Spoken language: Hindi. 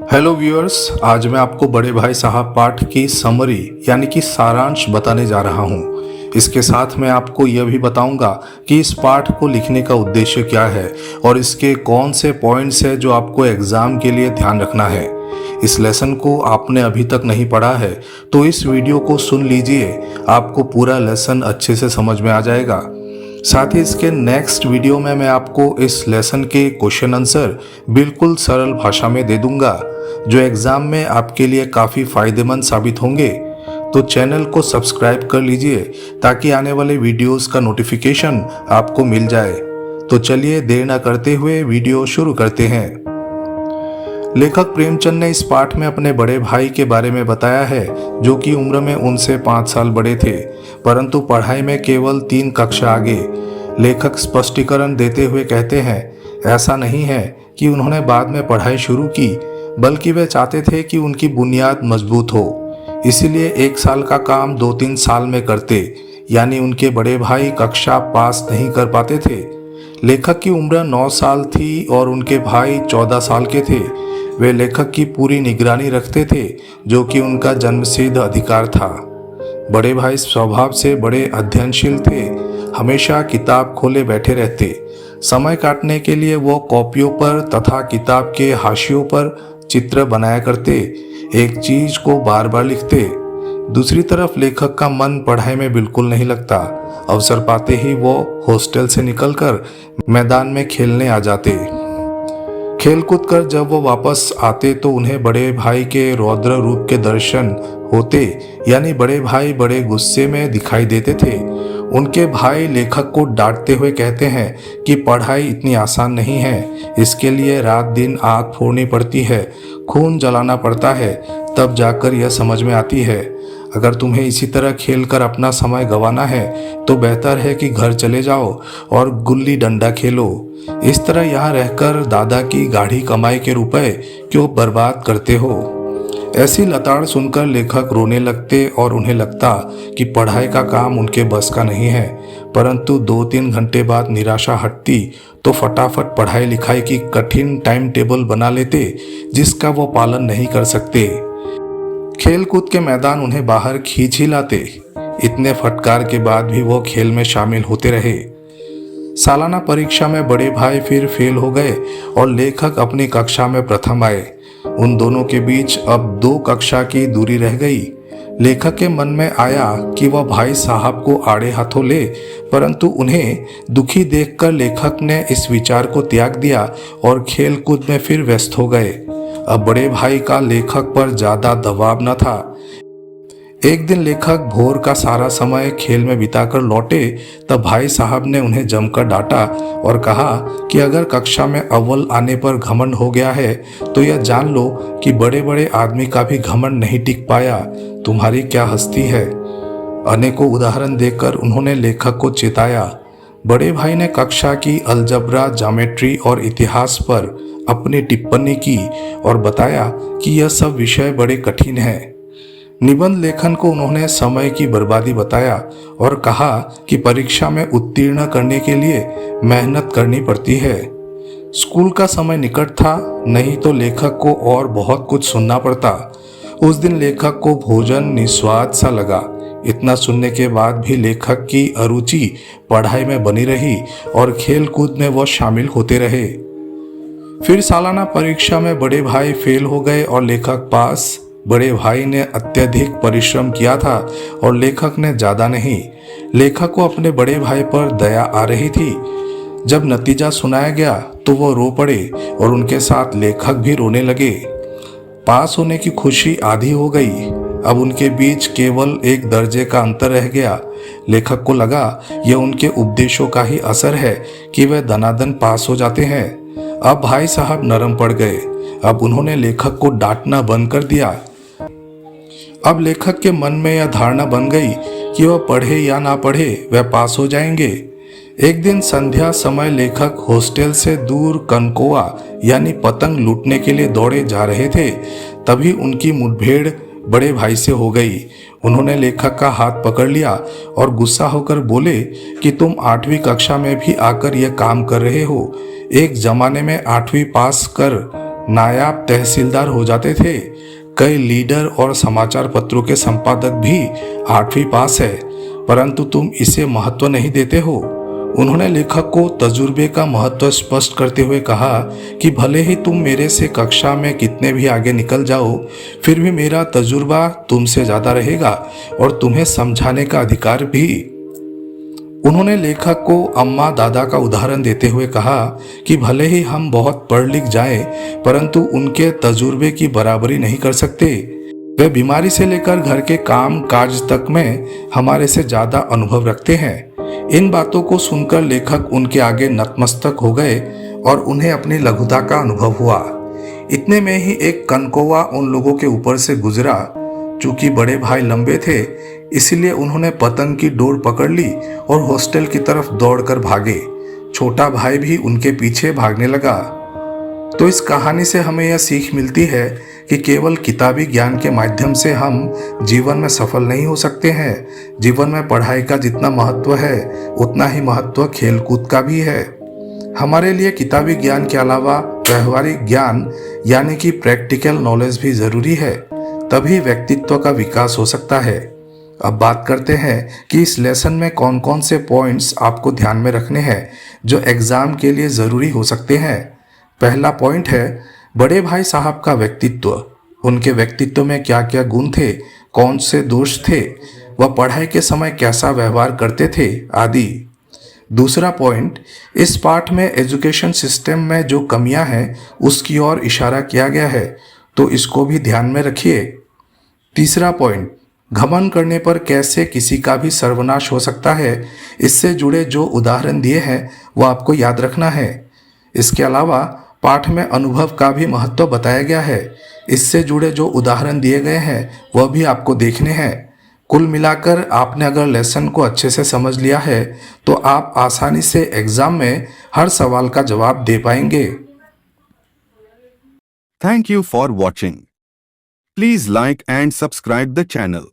हेलो व्यूअर्स, आज मैं आपको बड़े भाई साहब पाठ की समरी यानी कि सारांश बताने जा रहा हूँ। इसके साथ मैं आपको यह भी बताऊंगा कि इस पाठ को लिखने का उद्देश्य क्या है और इसके कौन से पॉइंट्स हैं जो आपको एग्ज़ाम के लिए ध्यान रखना है। इस लेसन को आपने अभी तक नहीं पढ़ा है तो इस वीडियो को सुन लीजिए, आपको पूरा लेसन अच्छे से समझ में आ जाएगा। साथ ही इसके नेक्स्ट वीडियो में मैं आपको इस लेसन के क्वेश्चन आंसर बिल्कुल सरल भाषा में दे दूंगा जो एग्ज़ाम में आपके लिए काफ़ी फ़ायदेमंद साबित होंगे। तो चैनल को सब्सक्राइब कर लीजिए ताकि आने वाले वीडियोस का नोटिफिकेशन आपको मिल जाए। तो चलिए देर न करते हुए वीडियो शुरू करते हैं। लेखक प्रेमचंद ने इस पाठ में अपने बड़े भाई के बारे में बताया है जो कि उम्र में उनसे 5 साल बड़े थे परंतु पढ़ाई में केवल 3 कक्षा आगे। लेखक स्पष्टीकरण देते हुए कहते हैं, ऐसा नहीं है कि उन्होंने बाद में पढ़ाई शुरू की, बल्कि वे चाहते थे कि उनकी बुनियाद मजबूत हो, इसीलिए 1 साल का काम 2-3 साल में करते, यानी उनके बड़े भाई कक्षा पास नहीं कर पाते थे। लेखक की उम्र 9 साल थी और उनके भाई 14 साल के थे। वे लेखक की पूरी निगरानी रखते थे जो कि उनका जन्मसिद्ध अधिकार था। बड़े भाई स्वभाव से बड़े अध्ययनशील थे, हमेशा किताब खोले बैठे रहते। समय काटने के लिए वो कॉपियों पर तथा किताब के हाशियों पर चित्र बनाया करते, एक चीज को बार बार लिखते। दूसरी तरफ लेखक का मन पढ़ाई में बिल्कुल नहीं लगता। अवसर पाते ही वो हॉस्टल से निकलकर मैदान में खेलने आ जाते। खेल कूद कर जब वो वापस आते तो उन्हें बड़े भाई के रौद्र रूप के दर्शन होते, यानी बड़े भाई बड़े गुस्से में दिखाई देते थे। उनके भाई लेखक को डांटते हुए कहते हैं कि पढ़ाई इतनी आसान नहीं है, इसके लिए रात दिन आग फोड़नी पड़ती है, खून जलाना पड़ता है, तब जाकर यह समझ में आती है। अगर तुम्हें इसी तरह खेलकर अपना समय गंवाना है तो बेहतर है कि घर चले जाओ और गुल्ली डंडा खेलो। इस तरह यहाँ रहकर दादा की गाढ़ी कमाई के रुपए क्यों बर्बाद करते हो। ऐसी लताड़ सुनकर लेखक रोने लगते और उन्हें लगता कि पढ़ाई का काम उनके बस का नहीं है, परंतु 2-3 घंटे बाद निराशा हटती तो फटाफट पढ़ाई लिखाई की कठिन टाइम टेबल बना लेते जिसका वो पालन नहीं कर सकते। खेल कूद के मैदान उन्हें बाहर खींच ही लाते। इतने फटकार के बाद भी वो खेल में शामिल होते रहे। सालाना परीक्षा में बड़े भाई फिर फेल हो गए और लेखक अपनी कक्षा में प्रथम आए। उन दोनों के बीच अब 2 कक्षा की दूरी रह गई। लेखक के मन में आया कि वह भाई साहब को आड़े हाथों ले, परंतु उन्हें दुखी देखकर लेखक ने इस विचार को त्याग दिया और खेल कूद में फिर व्यस्त हो गए। अब बड़े भाई का लेखक पर ज्यादा दबाव न था। एक दिन लेखक भोर का सारा समय खेल में बिताकर लौटे तब भाई साहब ने उन्हें जमकर डांटा और कहा कि अगर कक्षा में अव्वल आने पर घमंड हो गया है तो यह जान लो कि बड़े बड़े आदमी का भी घमंड नहीं टिक पाया, तुम्हारी क्या हस्ती है। अनेकों उदाहरण देकर उन्होंने लेखक को चेताया। बड़े भाई ने कक्षा की अलजबरा, ज्योमेट्री और इतिहास पर अपनी टिप्पणी की और बताया कि यह सब विषय बड़े कठिन हैं। निबंध लेखन को उन्होंने समय की बर्बादी बताया और कहा कि परीक्षा में उत्तीर्ण करने के लिए मेहनत करनी पड़ती है। स्कूल का समय निकट था, नहीं तो लेखक को और बहुत कुछ सुनना पड़ता। उस दिन लेखक को भोजन निस्वाद सा लगा। इतना सुनने के बाद भी लेखक की अरुचि पढ़ाई में बनी रही और खेल कूद में वो शामिल होते रहे। फिर सालाना परीक्षा में बड़े भाई फेल हो गए और लेखक पास। बड़े भाई ने अत्यधिक परिश्रम किया था और लेखक ने ज़्यादा नहीं। लेखक को अपने बड़े भाई पर दया आ रही थी। जब नतीजा सुनाया गया तो वो रो पड़े और उनके साथ लेखक भी रोने लगे। पास होने की खुशी आधी हो गई। अब उनके बीच केवल 1 दर्जे का अंतर रह गया। लेखक को लगा यह उनके उपदेशों का ही असर है कि वे दनादन पास हो जाते हैं। अब भाई साहब नरम पड़ गए। अब उन्होंने लेखक को डांटना बंद कर दिया। अब लेखक के मन में यह धारणा बन गई कि वह पढ़े या ना पढ़े वह पास हो जाएंगे। एक दिन संध्या समय लेखक हॉस्टल से दूर कनकोआ यानी पतंग लूटने के लिए दौड़े जा रहे थे, तभी उनकी मुठभेड़ बड़े भाई से हो गई। उन्होंने लेखक का हाथ पकड़ लिया और गुस्सा होकर बोले कि तुम 8वीं कक्षा में भी आकर यह काम कर रहे हो। एक जमाने में 8वीं पास कर नायाब तहसीलदार हो जाते थे। कई लीडर और समाचार पत्रों के संपादक भी 8वीं पास है, परंतु तुम इसे महत्व नहीं देते हो। उन्होंने लेखक को तजुर्बे का महत्व स्पष्ट करते हुए कहा कि भले ही तुम मेरे से कक्षा में कितने भी आगे निकल जाओ, फिर भी मेरा तजुर्बा तुमसे ज़्यादा रहेगा और तुम्हें समझाने का अधिकार भी। उन्होंने लेखक को अम्मा दादा का उदाहरण देते हुए कहा कि भले ही हम बहुत पढ़ लिख जाएं, परंतु उनके तजुर्बे की बराबरी नहीं कर सकते। वे बीमारी से लेकर घर के काम काज तक में हमारे से ज़्यादा अनुभव रखते हैं। इन बातों को सुनकर लेखक उनके आगे नतमस्तक हो गए और उन्हें अपनी लघुता का अनुभव हुआ। इतने में ही एक कनकौवा उन लोगों के ऊपर से गुजरा। चूंकि बड़े भाई लंबे थे, इसलिए उन्होंने पतंग की डोर पकड़ ली और हॉस्टल की तरफ दौड़कर भागे। छोटा भाई भी उनके पीछे भागने लगा। तो इस कहानी से हमें यह सीख मिलती है कि केवल किताबी ज्ञान के माध्यम से हम जीवन में सफल नहीं हो सकते हैं। जीवन में पढ़ाई का जितना महत्व है, उतना ही महत्व खेलकूद का भी है। हमारे लिए किताबी ज्ञान के अलावा व्यवहारिक ज्ञान यानी कि प्रैक्टिकल नॉलेज भी ज़रूरी है, तभी व्यक्तित्व का विकास हो सकता है। अब बात करते हैं कि इस लेसन में कौन कौन से पॉइंट्स आपको ध्यान में रखने हैं जो एग्ज़ाम के लिए ज़रूरी हो सकते हैं। पहला पॉइंट है बड़े भाई साहब का व्यक्तित्व। उनके व्यक्तित्व में क्या क्या गुण थे, कौन से दोष थे, वह पढ़ाई के समय कैसा व्यवहार करते थे आदि। दूसरा पॉइंट, इस पाठ में एजुकेशन सिस्टम में जो कमियां हैं उसकी ओर इशारा किया गया है, तो इसको भी ध्यान में रखिए। तीसरा पॉइंट, घमंड करने पर कैसे किसी का भी सर्वनाश हो सकता है, इससे जुड़े जो उदाहरण दिए हैं वो आपको याद रखना है। इसके अलावा पाठ में अनुभव का भी महत्व बताया गया है। इससे जुड़े जो उदाहरण दिए गए हैं वह भी आपको देखने हैं। कुल मिलाकर आपने अगर लेसन को अच्छे से समझ लिया है तो आप आसानी से एग्जाम में हर सवाल का जवाब दे पाएंगे। Thank you for watching. Please like and subscribe the channel.